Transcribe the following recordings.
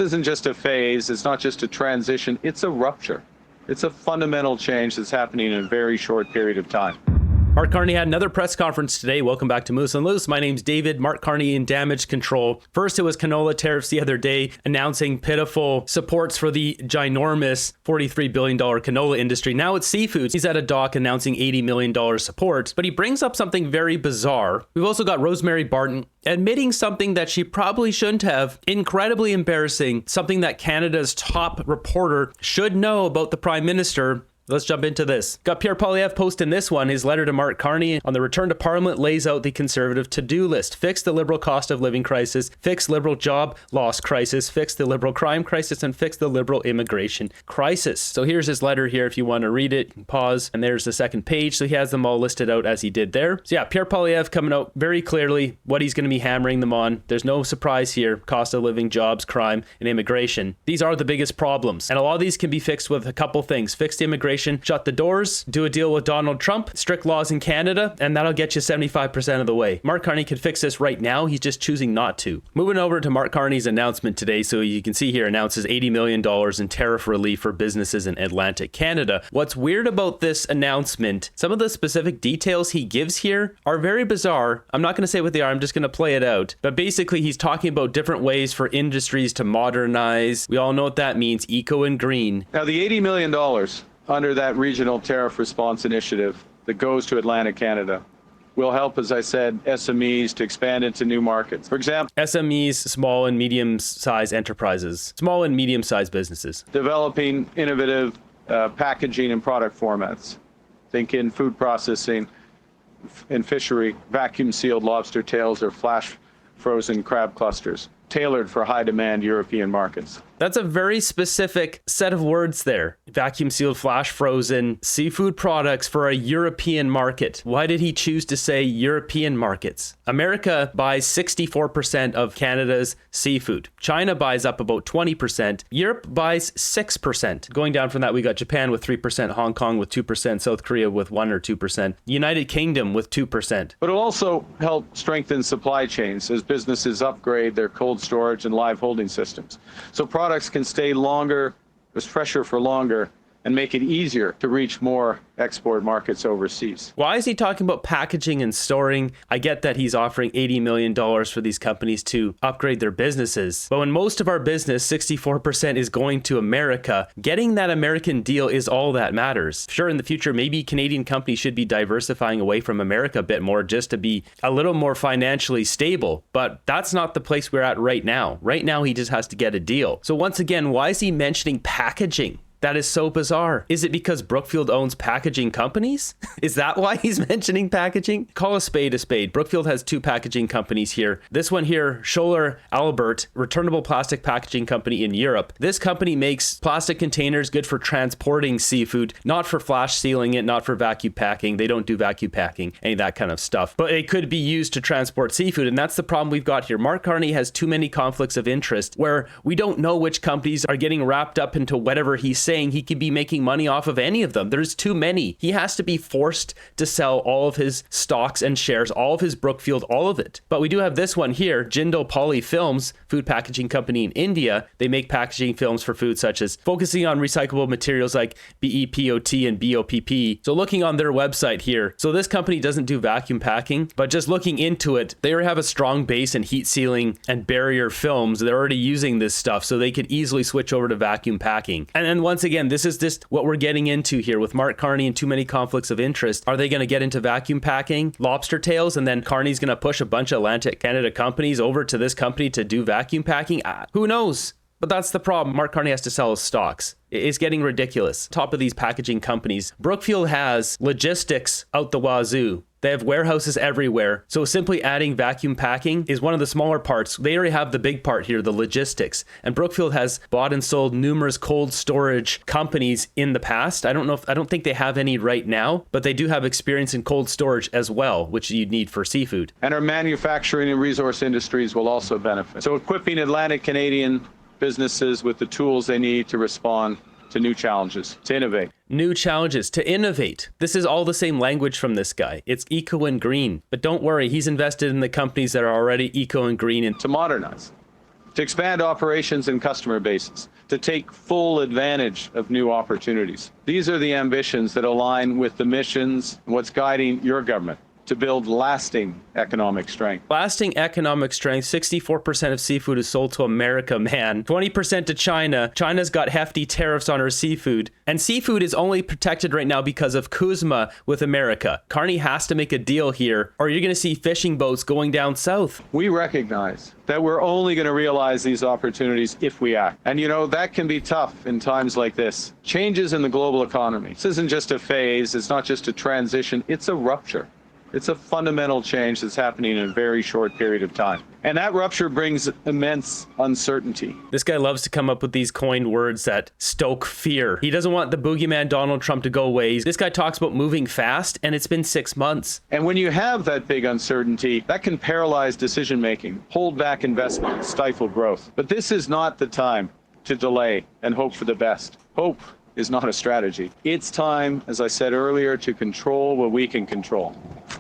This isn't just a phase. It's not just a transition. It's a rupture. It's a fundamental change that's happening in a very short period of time. Mark Carney had another press conference today. Welcome back to Moose and Loose. My name's David. Mark Carney in Damage Control. First, it was canola tariffs the other day, announcing pitiful supports for the ginormous $43 billion canola industry. Now it's seafood. He's at a dock announcing $80 million support, but he brings up something very bizarre. We've also got Rosemary Barton admitting something that she probably shouldn't have. Incredibly embarrassing. Something that Canada's top reporter should know about the Prime Minister. Let's jump into this. Got Pierre Poilievre posting this one. His letter to Mark Carney on the return to Parliament lays out the Conservative to-do list. Fix the Liberal cost of living crisis, fix Liberal job loss crisis, fix the Liberal crime crisis, and fix the Liberal immigration crisis. So here's his letter here. If you want to read it, you can pause. And there's the second page. So he has them all listed out as he did there. So yeah, Pierre Poilievre coming out very clearly what he's going to be hammering them on. There's no surprise here. Cost of living, jobs, crime, and immigration. These are the biggest problems. And a lot of these can be fixed with a couple things. Fix the immigration, shut the doors, do a deal with Donald Trump, strict laws in Canada, and that'll get you 75% of the way. Mark Carney could fix this right now. He's just choosing not to. Moving over to Mark Carney's announcement today. So you can see here, announces $80 million in tariff relief for businesses in Atlantic Canada. What's weird about this announcement, some of the specific details he gives here are very bizarre. I'm not going to say what they are. I'm just going to play it out. But basically, he's talking about different ways for industries to modernize. We all know what that means, eco and green. Now, the $80 million under that regional tariff response initiative that goes to Atlantic Canada will help, as I said, SMEs to expand into new markets. For example, SMEs, small and medium-sized enterprises, small and medium-sized businesses. Developing innovative packaging and product formats. Think in food processing, in fishery, vacuum-sealed lobster tails or flash frozen crab clusters, tailored for high-demand European markets. That's a very specific set of words there. Vacuum sealed, flash frozen seafood products for a European market. Why did he choose to say European markets? America buys 64% of Canada's seafood. China buys up about 20%. Europe buys 6%. Going down from that, we got Japan with 3%, Hong Kong with 2%, South Korea with 1 or 2%, United Kingdom with 2%. But it'll also help strengthen supply chains as businesses upgrade their cold storage and live holding systems. So products can stay longer, there's fresher for longer, and make it easier to reach more export markets overseas. Why is he talking about packaging and storing? I get that he's offering $80 million for these companies to upgrade their businesses. But when most of our business, 64%, is going to America, getting that American deal is all that matters. Sure, in the future, maybe Canadian companies should be diversifying away from America a bit more just to be a little more financially stable. But that's not the place we're at right now. Right now, he just has to get a deal. So once again, why is he mentioning packaging? That is so bizarre. Is it because Brookfield owns packaging companies? Is that why he's mentioning packaging? Call a spade a spade. Brookfield has two packaging companies here. This one here, Scholler Albert, returnable plastic packaging company in Europe. This company makes plastic containers good for transporting seafood, not for flash sealing it, not for vacuum packing. They don't do vacuum packing, any of that kind of stuff. But it could be used to transport seafood, and that's the problem we've got here. Mark Carney has too many conflicts of interest where we don't know which companies are getting wrapped up into whatever he's saying. He could be making money off of any of them. There's too many. He has to be forced to sell all of his stocks and shares, all of his Brookfield, all of it. But we do have this one here, Jindal Poly Films, food packaging company in India. They make packaging films for food such as focusing on recyclable materials like BEPOT and BOPP. So looking on their website here, so this company doesn't do vacuum packing, but just looking into it, they already have a strong base in heat sealing and barrier films. They're already using this stuff, so they could easily switch over to vacuum packing. And then once again, this is just what we're getting into here with Mark Carney and too many conflicts of interest. Are they going to get into vacuum packing lobster tails, and then Carney's going to push a bunch of Atlantic Canada companies over to this company to do vacuum packing? Who knows? But that's the problem. Mark Carney has to sell his stocks. It's getting ridiculous. Top of these packaging companies. Brookfield has logistics out the wazoo. They have warehouses everywhere. So simply adding vacuum packing is one of the smaller parts. They already have the big part here, the logistics. And Brookfield has bought and sold numerous cold storage companies in the past. I don't think they have any right now, but they do have experience in cold storage as well, which you'd need for seafood. And our manufacturing and resource industries will also benefit. So equipping Atlantic Canadian businesses with the tools they need to respond to new challenges, to innovate. New challenges, to innovate. This is all the same language from this guy. It's eco and green. But don't worry, he's invested in the companies that are already eco and green. And to modernize. to expand operations and customer bases, to take full advantage of new opportunities. These are the ambitions that align with the missions and what's guiding your government to build lasting economic strength. Lasting economic strength. 64% of seafood is sold to America, man. 20% to China. China's got hefty tariffs on our seafood. And seafood is only protected right now because of CUSMA with America. Carney has to make a deal here, or you're going to see fishing boats going down south. We recognize that we're only going to realize these opportunities if we act. And that can be tough in times like this. Changes in the global economy. This isn't just a phase. It's not just a transition. It's a rupture. It's a fundamental change that's happening in a very short period of time. And that rupture brings immense uncertainty. This guy loves to come up with these coined words that stoke fear. He doesn't want the boogeyman Donald Trump to go away. This guy talks about moving fast, and it's been 6 months. And when you have that big uncertainty, that can paralyze decision-making, hold back investment, stifle growth. But this is not the time to delay and hope for the best. Hope is not a strategy. It's time, as I said earlier, to control what we can control.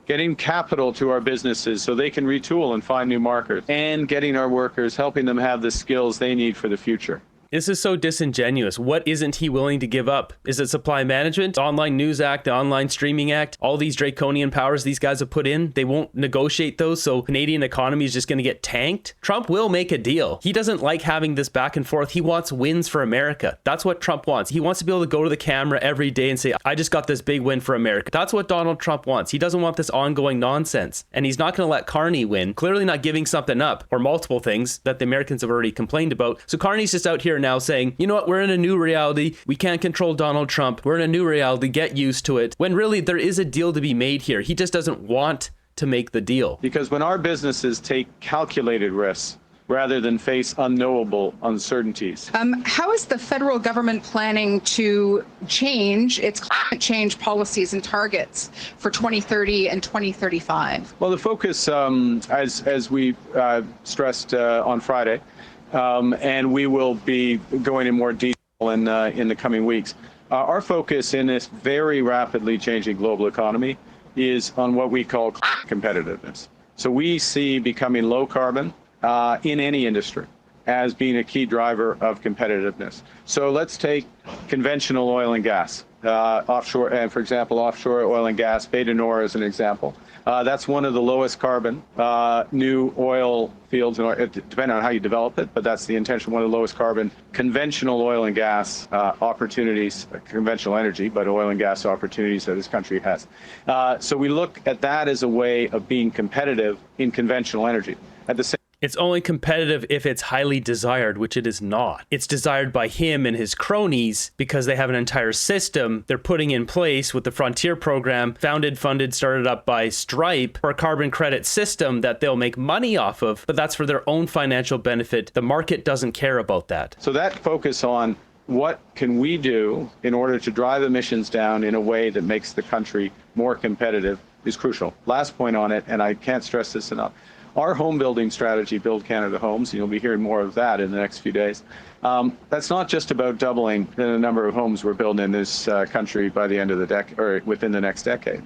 Getting capital to our businesses so they can retool and find new markets, and getting our workers, helping them have the skills they need for the future. This is so disingenuous. What isn't he willing to give up? Is it supply management, the Online News Act, the Online Streaming Act, all these draconian powers these guys have put in? They won't negotiate those, so Canadian economy is just going to get tanked? Trump will make a deal. He doesn't like having this back and forth. He wants wins for America. That's what Trump wants. He wants to be able to go to the camera every day and say, I just got this big win for America. That's what Donald Trump wants. He doesn't want this ongoing nonsense. And he's not going to let Carney win, clearly not giving something up, or multiple things that the Americans have already complained about. So Carney's just out here now saying, you know what, we're in a new reality. We can't control Donald Trump. We're in a new reality. Get used to it. When really there is a deal to be made here. He just doesn't want to make the deal. Because when our businesses take calculated risks rather than face unknowable uncertainties. How is the federal government planning to change its climate change policies and targets for 2030 and 2035? Well, the focus, as we stressed on Friday, and we will be going in more detail in the coming weeks. Our focus in this very rapidly changing global economy is on what we call competitiveness. So we see becoming low carbon in any industry as being a key driver of competitiveness. So let's take conventional oil and gas, offshore, and for example, offshore oil and gas, Bay du Nord as an example. That's one of the lowest carbon new oil fields, depending on how you develop it, but that's the intention, one of the lowest carbon conventional oil and gas opportunities, conventional energy, but oil and gas opportunities that this country has. So we look at that as a way of being competitive in conventional energy. At the same It's only competitive if it's highly desired, which it is not. It's desired by him and his cronies because they have an entire system they're putting in place with the Frontier program, founded, funded, started up by Stripe, for a carbon credit system that they'll make money off of, but that's for their own financial benefit. The market doesn't care about that. So that focus on what can we do in order to drive emissions down in a way that makes the country more competitive is crucial. Last point on it, and I can't stress this enough. Our home building strategy, Build Canada Homes, and you'll be hearing more of that in the next few days. That's not just about doubling the number of homes we're building in this country by the end of the decade, or within the next decade.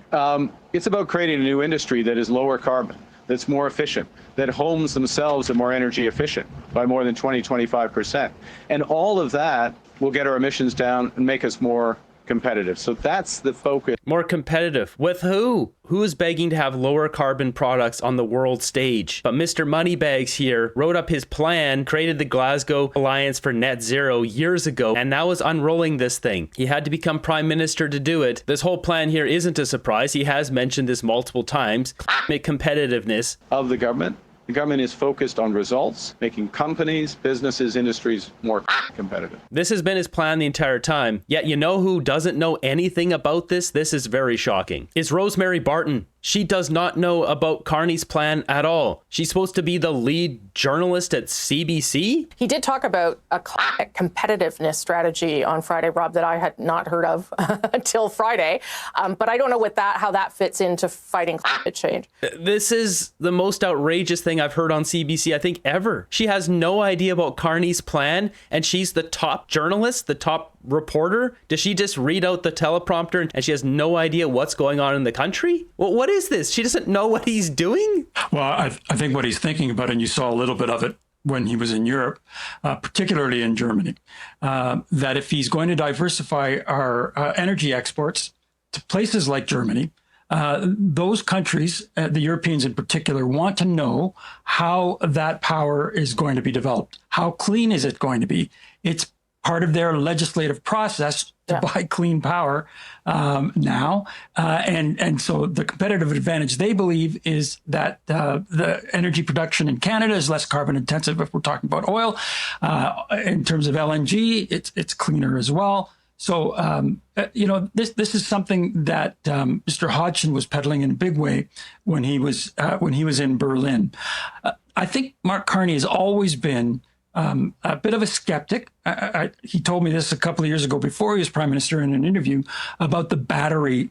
It's about creating a new industry that is lower carbon, that's more efficient, that homes themselves are more energy efficient by more than 20-25%. And all of that will get our emissions down and make us more competitive. So that's the focus. More competitive. With who? Who is begging to have lower carbon products on the world stage? But Mr. Moneybags here wrote up his plan, created the Glasgow Alliance for Net Zero years ago, and now is unrolling this thing. He had to become prime minister to do it. This whole plan here isn't a surprise. He has mentioned this multiple times. Climate competitiveness Of the government. The government is focused on results, making companies, businesses, industries more competitive. This has been his plan the entire time. Yet you know who doesn't know anything about this? This is very shocking. It's Rosemary Barton. She does not know about Carney's plan at all. She's supposed to be the lead journalist at CBC? He did talk about a climate competitiveness strategy on Friday, Rob, that I had not heard of until Friday. But I don't know how that fits into fighting climate change. This is the most outrageous thing I've heard on CBC, I think, ever. She has no idea about Carney's plan, and she's the top journalist, the top reporter. Does she just read out the teleprompter and she has no idea what's going on in the country? Well, what is this? She doesn't know what he's doing? Well, I think what he's thinking about, and you saw a little bit of it when he was in Europe, particularly in Germany, that if he's going to diversify our energy exports to places like Germany, those countries, the Europeans in particular, want to know how that power is going to be developed. How clean is it going to be? It's part of their legislative process to buy clean power now. And so the competitive advantage they believe is that the energy production in Canada is less carbon intensive if we're talking about oil. In terms of LNG, it's cleaner as well. So, this is something that Mr. Hodgson was peddling in a big way when he was in Berlin. I think Mark Carney has always been a bit of a skeptic. He told me this a couple of years ago before he was prime minister in an interview about the battery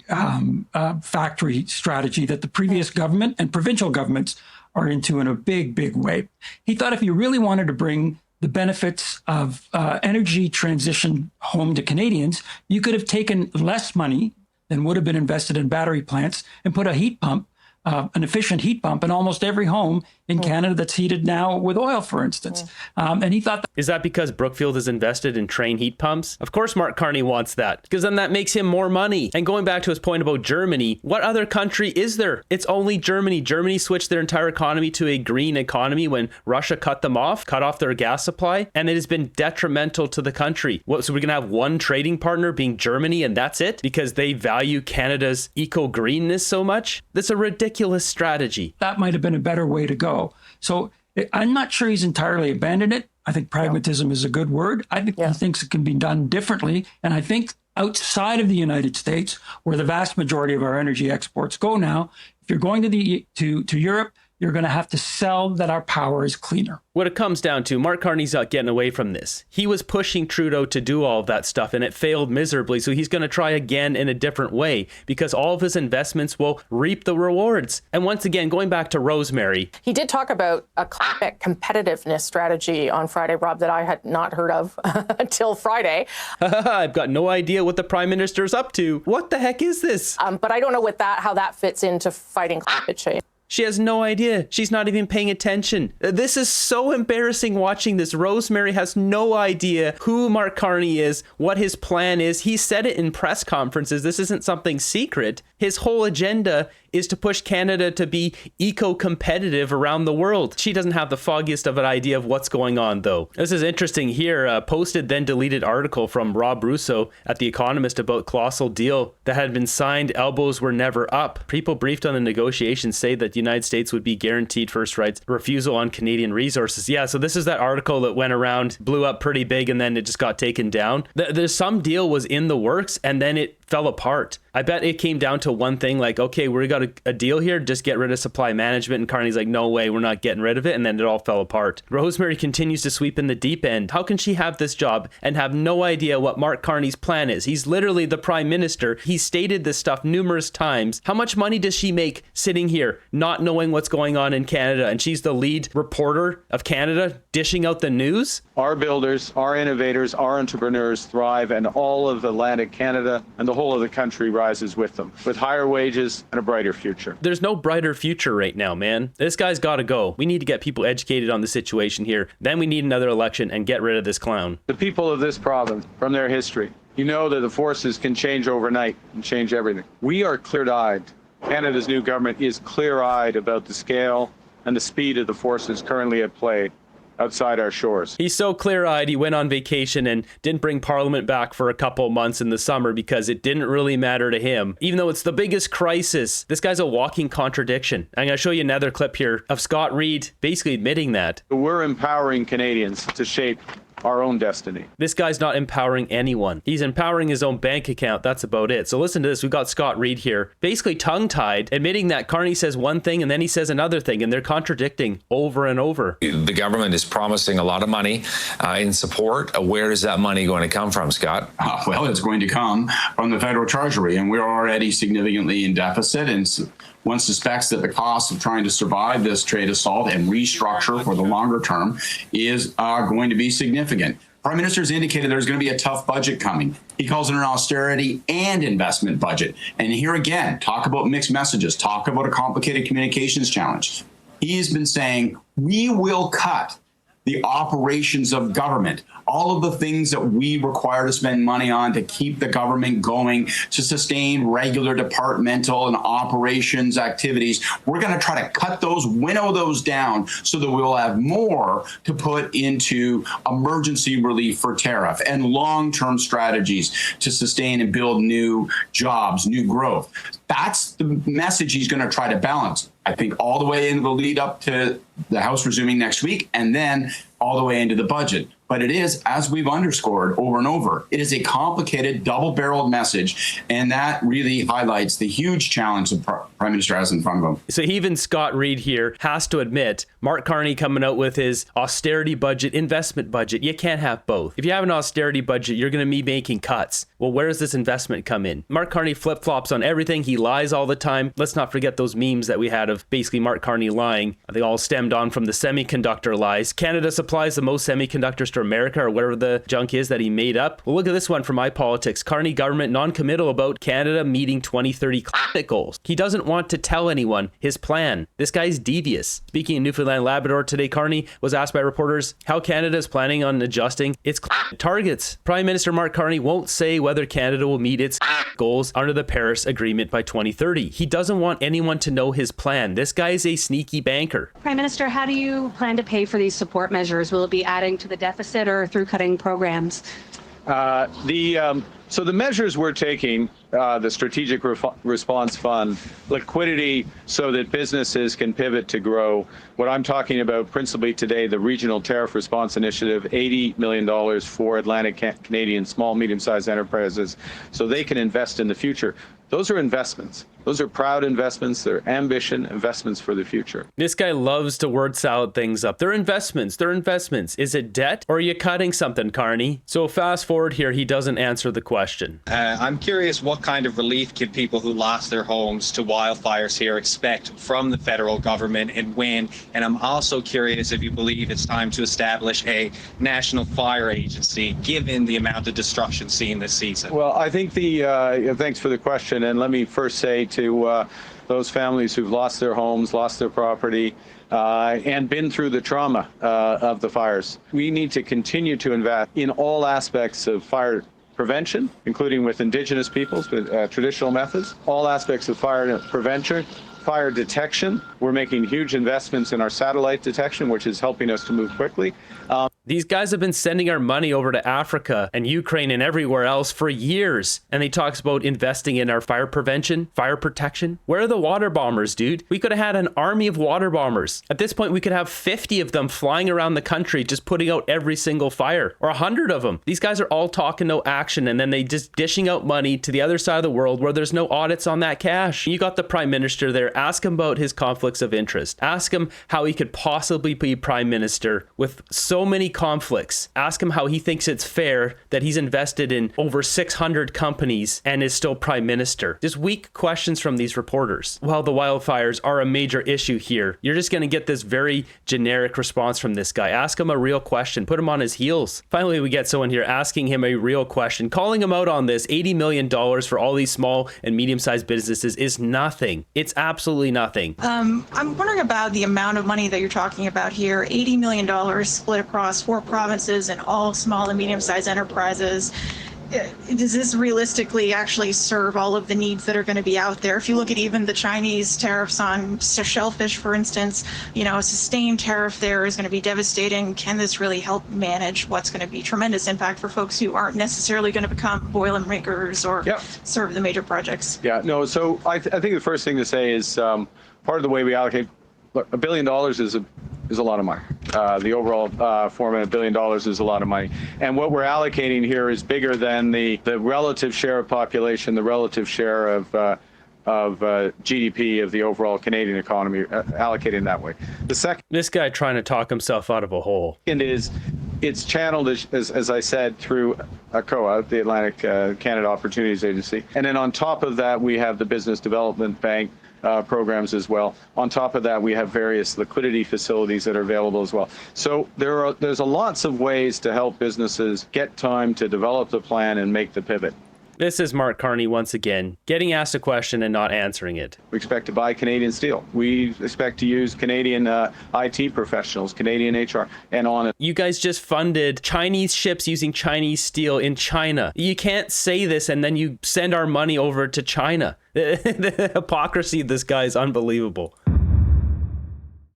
factory strategy that the previous government and provincial governments are into in a big, big way. He thought if you really wanted to bring the benefits of energy transition home to Canadians, you could have taken less money than would have been invested in battery plants and put a heat pump, an efficient heat pump in almost every home in Canada that's heated now with oil, for instance. And he thought Is that because Brookfield has invested in train heat pumps? Of course Mark Carney wants that, because then that makes him more money. And going back to his point about Germany, what other country is there? It's only Germany. Germany switched their entire economy to a green economy when Russia cut off their gas supply, and it has been detrimental to the country. So we're going to have one trading partner being Germany, and that's it? Because they value Canada's eco-greenness so much? That's a ridiculous strategy. that might have been a better way to go. So I'm not sure he's entirely abandoned it. I think pragmatism is a good word. I think he thinks it can be done differently. And I think outside of the United States, where the vast majority of our energy exports go now, if you're going to Europe, you're going to have to sell that our power is cleaner. What it comes down to, Mark Carney's not getting away from this. He was pushing Trudeau to do all of that stuff, and it failed miserably. So he's going to try again in a different way, because all of his investments will reap the rewards. And once again, going back to Rosemary. He did talk about a climate competitiveness strategy on Friday, Rob, that I had not heard of until Friday. I've got no idea what the Prime Minister's up to. What the heck is this? But I don't know how that fits into fighting climate change. She has no idea. She's not even paying attention. This is so embarrassing watching this. Rosemary has no idea who Mark Carney is, what his plan is. He said it in press conferences. This isn't something secret. His whole agenda is to push Canada to be eco-competitive around the world. She doesn't have the foggiest of an idea of what's going on, though. This is interesting here. A posted then deleted article from Rob Russo at The Economist about colossal deal that had been signed. Elbows were never up. People briefed on the negotiations say that the United States would be guaranteed first rights, refusal on Canadian resources. Yeah, so this is that article that went around, blew up pretty big, and then it just got taken down. There's some deal was in the works, and then it fell apart. I bet it came down to one thing, like, okay, we got a deal here, just get rid of supply management. And Carney's like, no way, we're not getting rid of it. And then it all fell apart. Rosemary continues to sweep in the deep end. How can she have this job and have no idea what Mark Carney's plan is? He's literally the prime minister. He stated this stuff numerous times. How much money does she make sitting here, not knowing what's going on in Canada? And she's the lead reporter of Canada, dishing out the news? Our builders, our innovators, our entrepreneurs thrive, and all of Atlantic Canada and the whole of the country rises with them, with higher wages and a brighter future. There's no brighter future right now, man. This guy's got to go. We need to get people educated on the situation here. Then we need another election and get rid of this clown. The people of this province, from their history, you know that the forces can change overnight and change everything. We are clear-eyed. Canada's new government is clear-eyed about the scale and the speed of the forces currently at play outside our shores. He's so clear-eyed, he went on vacation and didn't bring Parliament back for a couple months in the summer because it didn't really matter to him, even though it's the biggest crisis. This guy's a walking contradiction. I'm going to show you another clip here of Scott Reid basically admitting that. We're empowering Canadians to shape our own destiny. This guy's not empowering anyone. He's empowering his own bank account. That's about it. So listen to this. We've got Scott Reid here, basically tongue-tied, admitting that Carney says one thing and then he says another thing, and they're contradicting over and over. The government is promising a lot of money in support. Where is that money going to come from, Scott? Well, it's going to come from the federal treasury, and we're already significantly in deficit, and one suspects that the cost of trying to survive this trade assault and restructure for the longer term is going to be significant. Prime Minister has indicated there's going to be a tough budget coming. He calls it an austerity and investment budget. And here again, talk about mixed messages, talk about a complicated communications challenge. He has been saying, we will cut the operations of government, all of the things that we require to spend money on to keep the government going, to sustain regular departmental and operations activities. We're going to try to cut those, winnow those down so that we'll have more to put into emergency relief for tariff and long-term strategies to sustain and build new jobs, new growth. That's the message he's going to try to balance, I think, all the way into the lead up to the House resuming next week, and then all the way into the budget. But it is, as we've underscored over and over, it is a complicated, double-barreled message, and that really highlights the huge challenge the Prime Minister has in front of him. So even Scott Reid here has to admit, Mark Carney coming out with his austerity budget, investment budget. You can't have both. If you have an austerity budget, you're going to be making cuts. Well, where does this investment come in? Mark Carney flip-flops on everything. He lies all the time. Let's not forget those memes that we had of basically Mark Carney lying. They all stemmed on from the semiconductor lies. Canada supplies the most semiconductors to America, or whatever the junk is that he made up. Well, look at this one from iPolitics. Carney government non-committal about Canada meeting 2030 climate goals. He doesn't want to tell anyone his plan. This guy's devious. Speaking in Newfoundland Labrador today, Carney was asked by reporters how Canada is planning on adjusting its climate targets. Prime Minister Mark Carney won't say whether Canada will meet its goals under the Paris Agreement by 2030. He doesn't want anyone to know his plan. This guy is a sneaky banker. Prime Minister, how do you plan to pay for these support measures? Will it be adding to the deficit or through cutting programs? So the measures we're taking, the Strategic Response Fund, liquidity so that businesses can pivot to grow. What I'm talking about principally today, the Regional Tariff Response Initiative, $80 million for Atlantic Canadian small, medium-sized enterprises so they can invest in the future. Those are investments. Those are proud investments. They're ambition investments for the future. This guy loves to word salad things up. They're investments. They're investments. Is it debt or are you cutting something, Carney? So fast forward here, he doesn't answer the question. I'm curious what kind of relief can people who lost their homes to wildfires here expect from the federal government and when? And I'm also curious if you believe it's time to establish a national fire agency, given the amount of destruction seen this season. Well, I think thanks for the question. And let me first say to those families who've lost their homes, lost their property, and been through the trauma of the fires, we need to continue to invest in all aspects of fire prevention, including with Indigenous peoples, with traditional methods, all aspects of fire prevention, fire detection. We're making huge investments in our satellite detection, which is helping us to move quickly. These guys have been sending our money over to Africa and Ukraine and everywhere else for years. And he talks about investing in our fire prevention, fire protection. Where are the water bombers, dude? We could have had an army of water bombers. At this point, we could have 50 of them flying around the country just putting out every single fire, or 100 of them. These guys are all talking, no action, and then they just dishing out money to the other side of the world where there's no audits on that cash. You got the Prime Minister there. Ask him about his conflicts of interest. Ask him how he could possibly be Prime Minister with so many conflicts. Ask him how he thinks it's fair that he's invested in over 600 companies and is still Prime Minister. Just weak questions from these reporters. While the wildfires are a major issue here, you're just going to get this very generic response from this guy. Ask him a real question. Put him on his heels. Finally, we get someone here asking him a real question, calling him out on this. $80 million for all these small and medium-sized businesses is nothing. It's absolutely nothing. I'm wondering about the amount of money that you're talking about here. $80 million split across 4 provinces and all small and medium-sized enterprises. Does this realistically actually serve all of the needs that are going to be out there? If you look at even the Chinese tariffs on shellfish, for instance, a sustained tariff there is going to be devastating. Can this really help manage what's going to be tremendous impact for folks who aren't necessarily going to become Boilermakers or serve the major projects? Yeah, no, so I think the first thing to say is part of the way we allocate, look, $1 billion is a lot of money. The overall format, $1 billion is a lot of money. And what we're allocating here is bigger than the relative share of population, the relative share of GDP of the overall Canadian economy, allocated that way. The second, this guy trying to talk himself out of a hole. Is it's channeled, as I said, through ACOA, the Atlantic Canada Opportunities Agency. And then on top of that, we have the Business Development Bank programs as well. On top of that, we have various liquidity facilities that are available as well. So there's lots of ways to help businesses get time to develop the plan and make the pivot. This is Mark Carney once again, getting asked a question and not answering it. We expect to buy Canadian steel. We expect to use Canadian IT professionals, Canadian HR, and on it. You guys just funded Chinese ships using Chinese steel in China. You can't say this and then you send our money over to China. The hypocrisy of this guy is unbelievable.